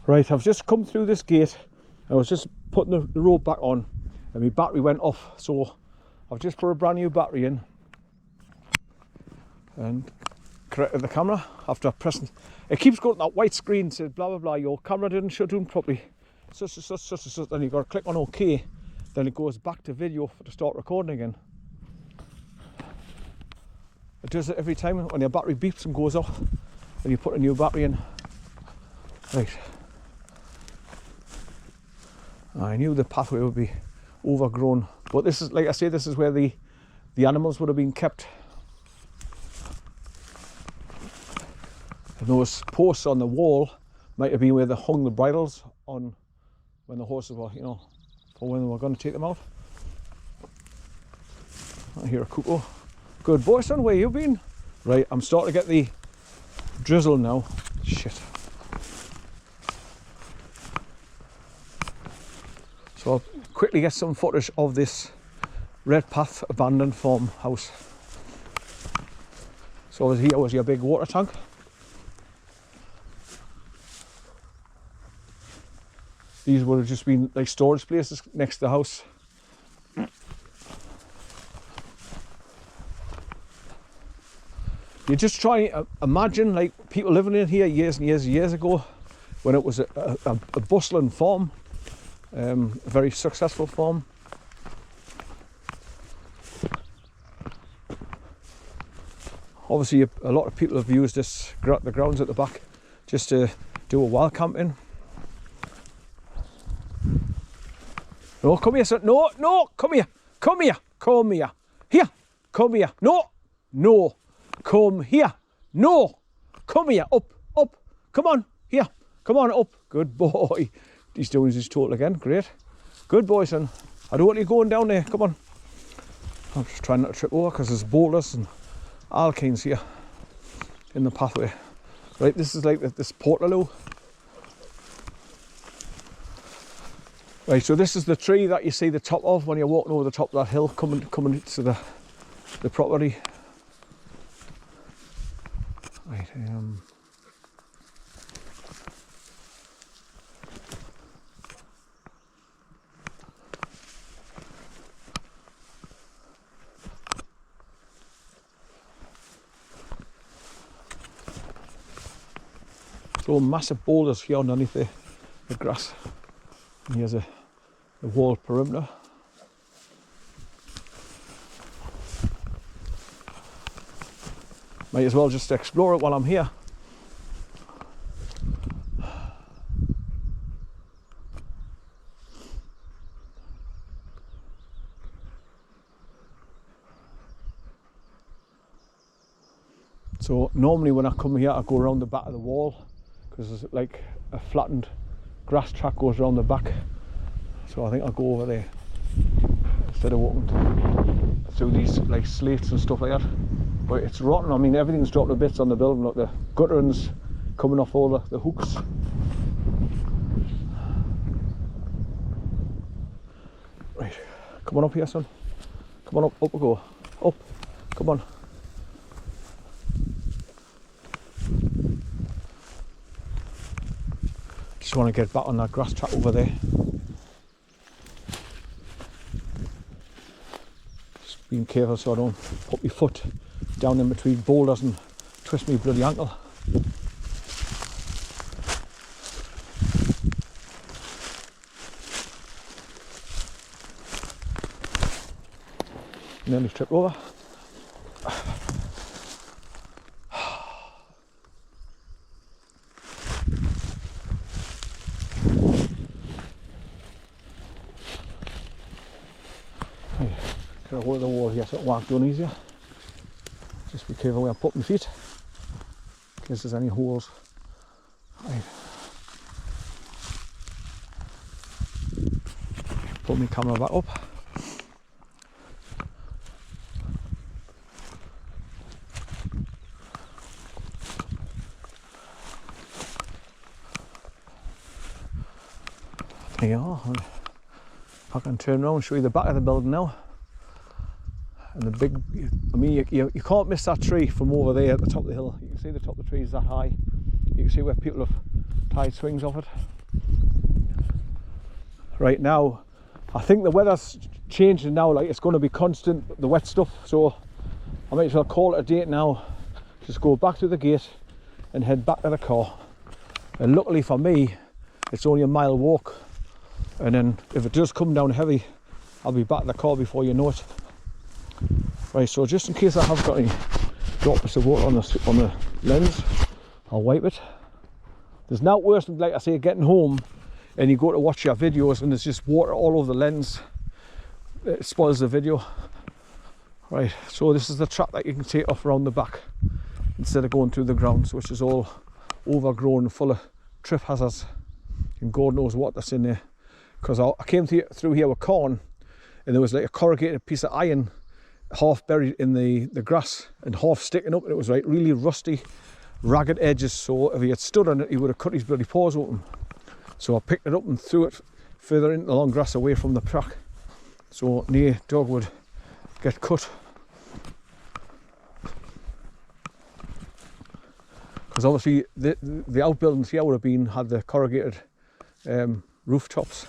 Right, I've just come through this gate. I was just putting the rope back on and my battery went off, so I've just put a brand new battery in and corrected the camera after pressing. It keeps going to that white screen, says blah blah blah, your camera didn't shut down properly, such and such, such and such. Then you've got to click on OK, then it goes back to video to start recording again. It does it every time when your battery beeps and goes off and you put a new battery in. Right, I knew the pathway would be overgrown, but this is, like I say, this is where the animals would have been kept. And those posts on the wall might have been where they hung the bridles on when the horses were, you know, for when they were going to take them out. I hear a cuckoo. Good boy, son, where you been? Right, I'm starting to get the drizzle now. Shit. So I'll quickly get some footage of this Redpath abandoned farmhouse. So here was your big water tank. These would have just been like storage places next to the house. You just try and imagine like people living in here years and years and years ago when it was a bustling farm. A very successful farm. Obviously a lot of people have used the grounds at the back just to do a wild camping. No, come here, son. No, no, come here. Come here. Come here. Here. Come here. No. No. Come here. No. Come here. Up. Up. Come on. Here. Come on. Up. Good boy. He's doing his total again. Great. Good boy, son. I don't want you going down there. Come on. I'm just trying not to trip over because there's boulders and alkines here in the pathway. Right, this is like this portaloo. Right, so this is the tree that you see the top of when you're walking over the top of that hill coming to the property. Right, so massive boulders here underneath the grass. And here's a wall perimeter. Might as well just explore it while I'm here. So normally when I come here I go around the back of the wall because there's like a flattened grass track goes around the back, so I think I'll go over there instead of walking through these like slates and stuff like that. But it's rotten. I mean, everything's dropped to bits on the building. Look, the gutterings coming off all the hooks. Right, come on up here, son. Come on up we go. Up, come on. Just want to get back on that grass track over there. Just being careful so I don't put my foot down in between boulders and twist my bloody ankle. Nearly tripped over. Get a hold of the wall here so it won't go easier. Just be careful where I put my feet in case there's any holes. Right. Put my camera back up. There you are. I can turn around and show you the back of the building now. And the big, I mean, you can't miss that tree from over there at the top of the hill. You can see the top of the tree is that high. You can see where people have tied swings off it. Right now, I think the weather's changing now, like it's going to be constant, the wet stuff, so I might as well call it a day now. Just go back to the gate and head back to the car. And luckily for me, it's only a mile walk, and then if it does come down heavy, I'll be back in the car before you know it. Right, so just in case I have got any droplets of water on the lens, I'll wipe it. There's not worse than, like I say, getting home and you go to watch your videos and there's just water all over the lens. It spoils the video. Right, so this is the track that you can take off around the back instead of going through the grounds, which is all overgrown and full of trip hazards, and God knows what that's in there. Because I came through here with corn, and there was like a corrugated piece of iron half buried in the grass and half sticking up, and it was like really rusty, ragged edges, so if he had stood on it he would have cut his bloody paws open. So I picked it up and threw it further into the long grass away from the track, so no dog would get cut. Because obviously the outbuildings here would have had the corrugated rooftops.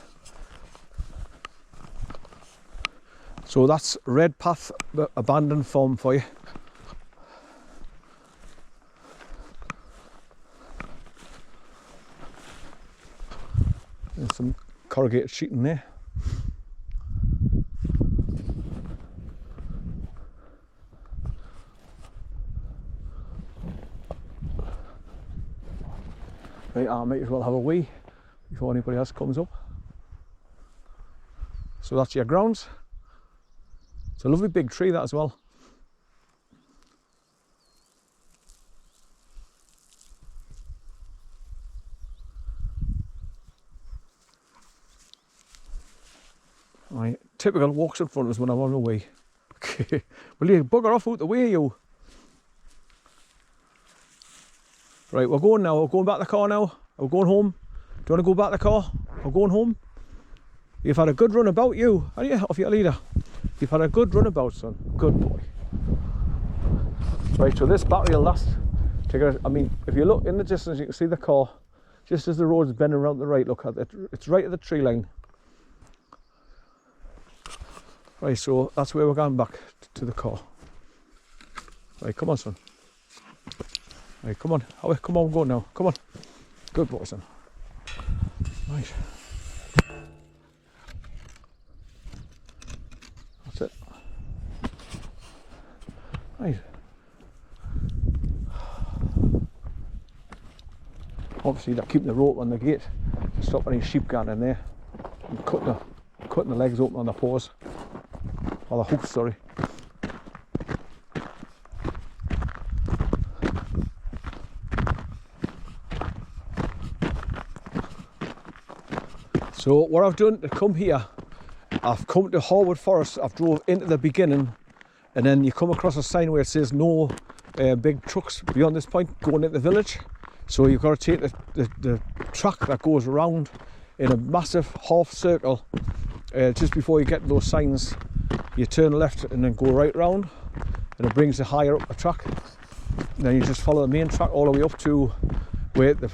So that's Red Path abandoned farm for you. There's some corrugated sheeting there. Right, I might as well have a wee before anybody else comes up. So that's your grounds. It's a lovely big tree, that, as well. Right, typical walks in front of us when I'm on the way. Okay, will you bugger off out the way, you? Right, we're going now. We're going back to the car now. We're going home. Do you want to go back to the car? We're going home. You've had a good run about, you, haven't you, off your leader? You've had a good run about, son. Good boy. Right, so this battery will last. I mean, if you look in the distance, you can see the car just as the road's bending around the right. Look at it. It's right at the tree line. Right, so that's where we're going back to the car. Right, come on, son. Right, come on. Come on, go now. Come on. Good boy, son. Right. That's it. Right. Obviously, they're keeping the rope on the gate to stop any sheep going in there and cutting the legs open on the paws. Or the hooks, sorry. So what I've done to come here, I've come to HARWOOD Forest. I've drove into the beginning, and then you come across a sign where it says no big trucks beyond this point going into the village. So you've got to take the track that goes around in a massive half circle. Just before you get those signs, you turn left and then go right round, and it brings you higher up the track. And then you just follow the main track all the way up to where the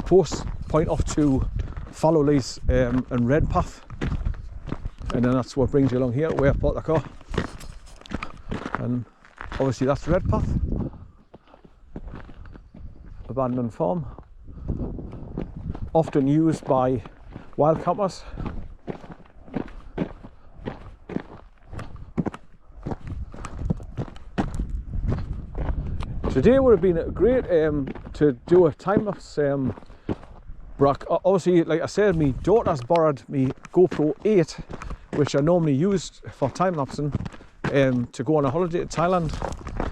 posts point off to Fallowleys and Red Path, and then that's what brings you along here where I parked the car. And obviously that's Red Path, abandoned farm, often used by wild campers. Today would have been great to do a time-lapse. Obviously, like I said, my daughter's borrowed me GoPro 8, which I normally use for time-lapsing, to go on a holiday to Thailand.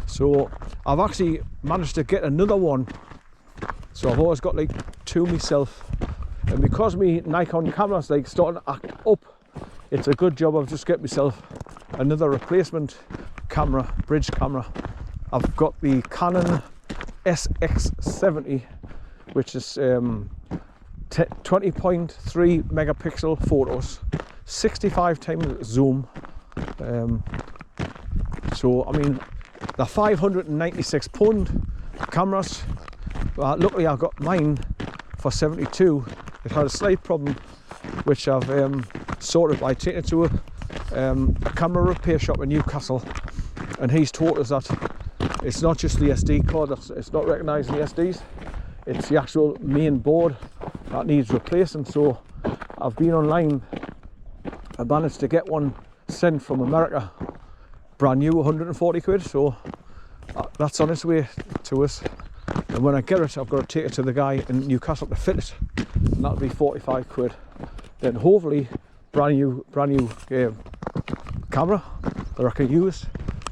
So I've actually managed to get another one. So I've always got like two myself. And because my Nikon camera's like starting to act up, it's a good job I've just get myself another replacement camera, bridge camera. I've got the Canon SX70, which is 20.3 megapixel photos, 65 times zoom. So I mean, they're 596 pound cameras. Luckily I got mine for 72. It had a slight problem, which I've sorted by taking it to a camera repair shop in Newcastle, and he's taught us that it's not just the SD card, it's not recognising the SDs, it's the actual main board that needs replacing. So I've been online, I managed to get one sent from America, brand new, 140 quid, so that's on its way to us. And when I get it, I've got to take it to the guy in Newcastle to fit it, and that'll be 45 quid. Then hopefully brand new camera that I can use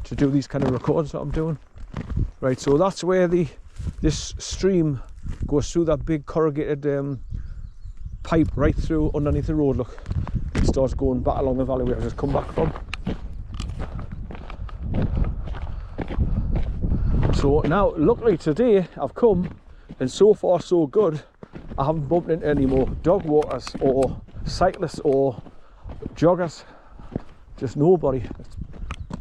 to do these kind of recordings that I'm doing. Right, so that's where this stream goes through that big corrugated pipe right through underneath the road. Look, it starts going back along the valley where I've just come back from. So now, luckily today I've come, and so far so good. I haven't bumped into any more dog walkers or cyclists or joggers, just nobody.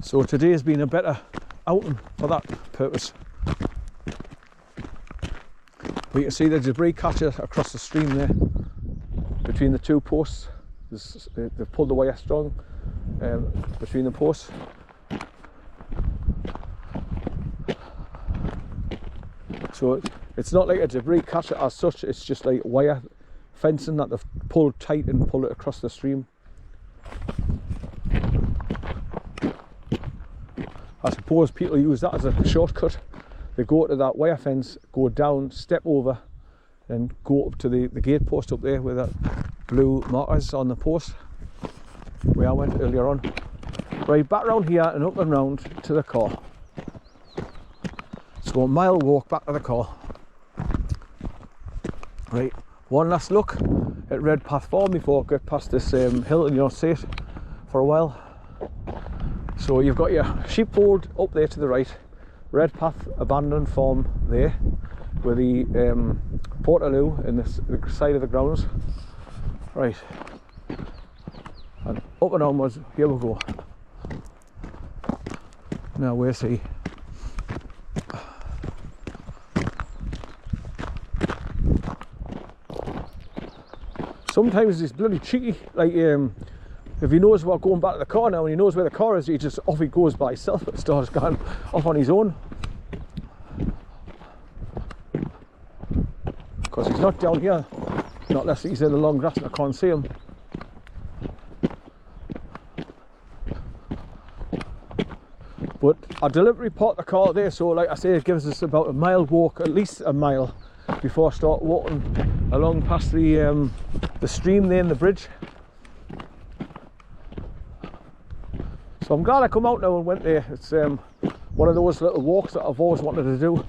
So today's been a better outing for that purpose. But you can see the debris catcher across the stream there, between the two posts. They've pulled the wire strong between the posts. So it's not like a debris catcher as such, it's just like wire fencing that they've pulled tight and pulled it across the stream. I suppose people use that as a shortcut. They go to that wire fence, go down, step over, and go up to the gate post up there with that blue markers on the post where I went earlier on. Right, back round here and up and round to the car. So a mile walk back to the car. Right, one last look at Redpath Farm before I get past this hill and you don't see it for a while. So you've got your sheepfold up there to the right, Redpath abandoned farm there, with the portaloo in the side of the grounds. Right, and up and onwards, here we go. Now where's he? Sometimes he's bloody cheeky, like if he knows what going back to the car now and he knows where the car is, he just off he goes by himself and starts going off on his own. Because he's not down here, not unless he's in the long grass and I can't see him. But I deliberately parked the car there, so like I say, it gives us about a mile walk, at least a mile, before I start walking along past the stream there in the bridge. So I'm glad I come out now and went there. It's one of those little walks that I've always wanted to do,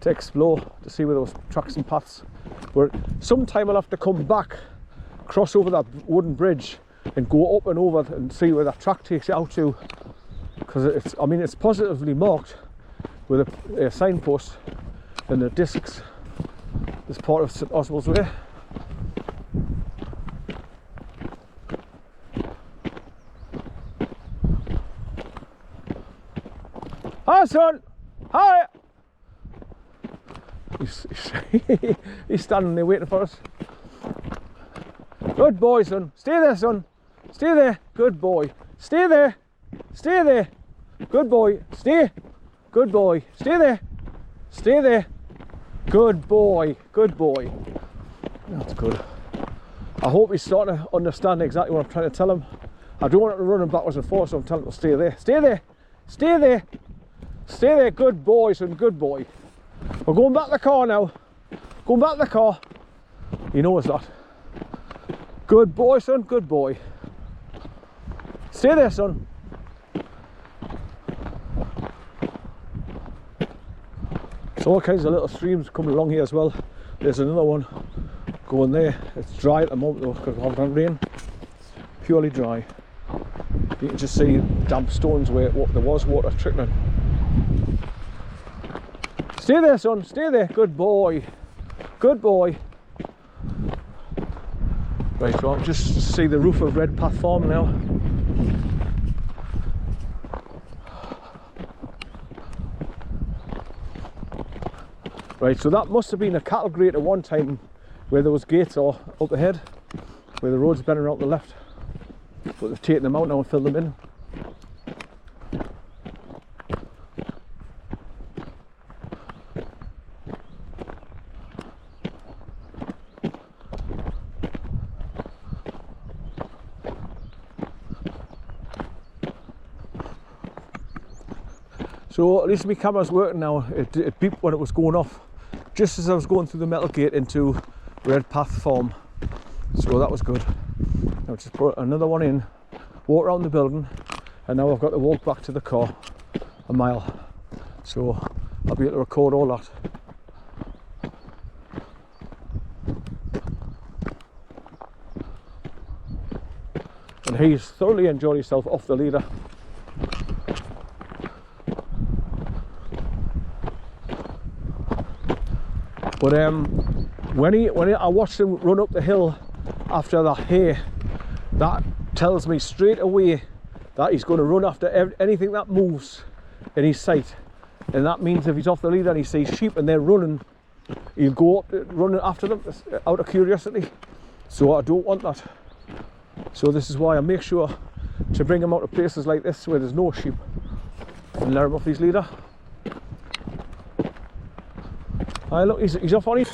to explore, to see where those tracks and paths. But sometime I'll have to come back, cross over that wooden bridge and go up and over and see where that track takes you out to. Because it's positively marked with a signpost and the discs as part of St Oswald's Way. Hi son! Hi! He's standing there waiting for us. Good boy son, stay there son, stay there, good boy, stay there, stay there, good boy, stay, good boy, stay there, good boy, good boy. That's good. I hope he's starting to understand exactly what I'm trying to tell him. I don't want him to run him backwards and forwards, so I'm telling him to stay there, stay there, stay there. Stay there, good boy, son, good boy. We're going back to the car now. Going back to the car. He knows that. Good boy, son, good boy. Stay there, son. So all kinds of little streams coming along here as well. There's another one going there. It's dry at the moment though, because we haven't had rain. Purely dry. You can just see damp stones where there was water trickling. Stay there son, stay there, good boy, good boy. Right, so I'll just see the roof of Redpath Farm now. Right, so that must have been a cattle grate at one time where there was gates or up ahead, where the road's bending out the left. but they've taken them out now and filled them in. So at least my camera's working now. It beeped when it was going off, just as I was going through the metal gate into Red Path Farm. So that was good. Now just put another one in, walk around the building, and now I've got to walk back to the car a mile. So I'll be able to record all that. And he's thoroughly enjoyed himself off the leader. But when I watched him run up the hill after that hay, that tells me straight away that he's going to run after anything that moves in his sight. And that means if he's off the leader and he sees sheep and they're running, he'll go up running after them out of curiosity. So I don't want that. So this is why I make sure to bring him out to places like this where there's no sheep and let him off his leader. Look, he's off on it.